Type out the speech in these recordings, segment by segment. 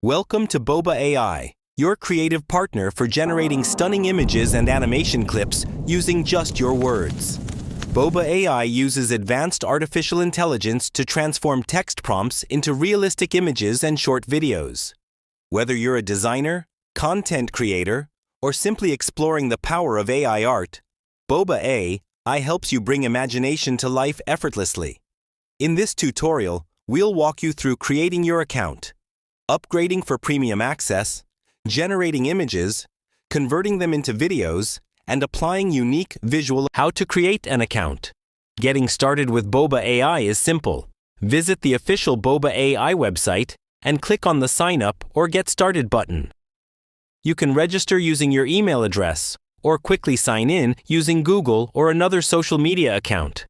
Welcome to BOBA AI, your creative partner for generating stunning images and animation clips using just your words. BOBA AI uses advanced artificial intelligence to transform text prompts into realistic images and short videos. Whether you're a designer, content creator, or simply exploring the power of AI art, BOBA AI helps you bring imagination to life effortlessly. In this tutorial, we'll walk you through creating your account, upgrading for premium access, generating images, converting them into videos, and applying unique visual. How to create an account. Getting started with BOBA AI is simple. Visit the official BOBA AI website and click on the Sign Up or Get Started button. You can register using your email address or quickly sign in using Google or another social media account.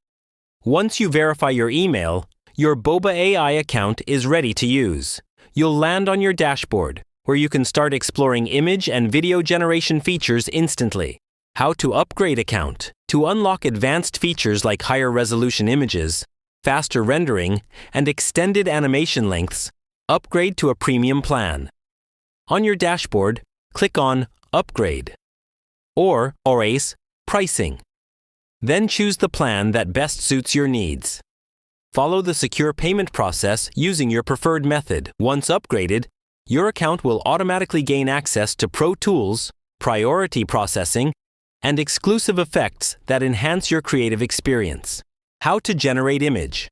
Once you verify your email, your BOBA AI account is ready to use. You'll land on your dashboard, where you can start exploring image and video generation features instantly. How to upgrade account. To unlock advanced features like higher resolution images, faster rendering, and extended animation lengths, upgrade to a premium plan. On your dashboard, click on Upgrade or ACE Pricing. Then choose the plan that best suits your needs. Follow the secure payment process using your preferred method. Once upgraded, your account will automatically gain access to pro tools, priority processing, and exclusive effects that enhance your creative experience. How to generate image.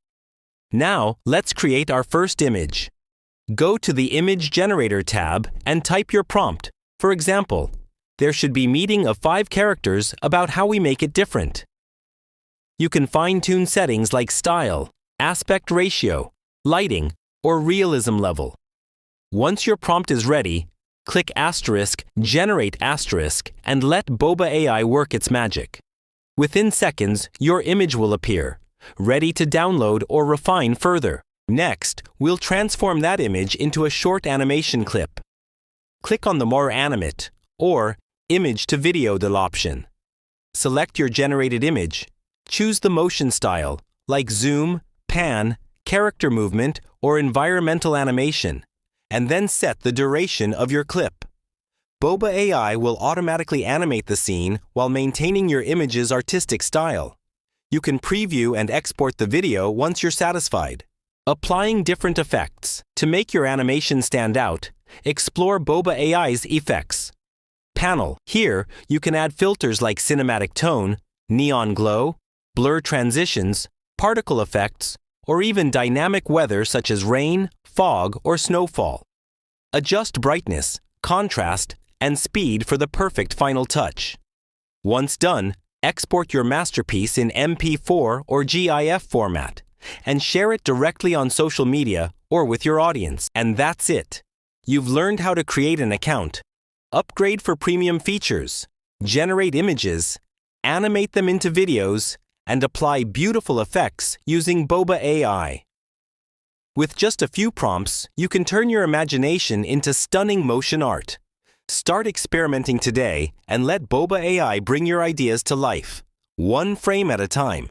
Now, let's create our first image. Go to the Image Generator tab and type your prompt. For example, there should be meeting of 5 characters about how we make it different. You can fine-tune settings like style, aspect ratio, lighting, or realism level. Once your prompt is ready, click *Generate*, and let BOBA AI work its magic. Within seconds, your image will appear, ready to download or refine further. Next, we'll transform that image into a short animation clip. Click on the More Animate or Image to Video option. Select your generated image. Choose the motion style, like zoom, pan, character movement, or environmental animation, and then set the duration of your clip. BOBA AI will automatically animate the scene while maintaining your image's artistic style. You can preview and export the video once you're satisfied. Applying different effects. To make your animation stand out, explore BOBA AI's effects. Panel. Here, you can add filters like cinematic tone, neon glow, blur transitions, particle effects, or even dynamic weather such as rain, fog, or snowfall. Adjust brightness, contrast, and speed for the perfect final touch. Once done, export your masterpiece in MP4 or GIF format and share it directly on social media or with your audience. And that's it. You've learned how to create an account, upgrade for premium features, generate images, animate them into videos, and apply beautiful effects using BOBA AI. With just a few prompts, you can turn your imagination into stunning motion art. Start experimenting today and let BOBA AI bring your ideas to life, one frame at a time.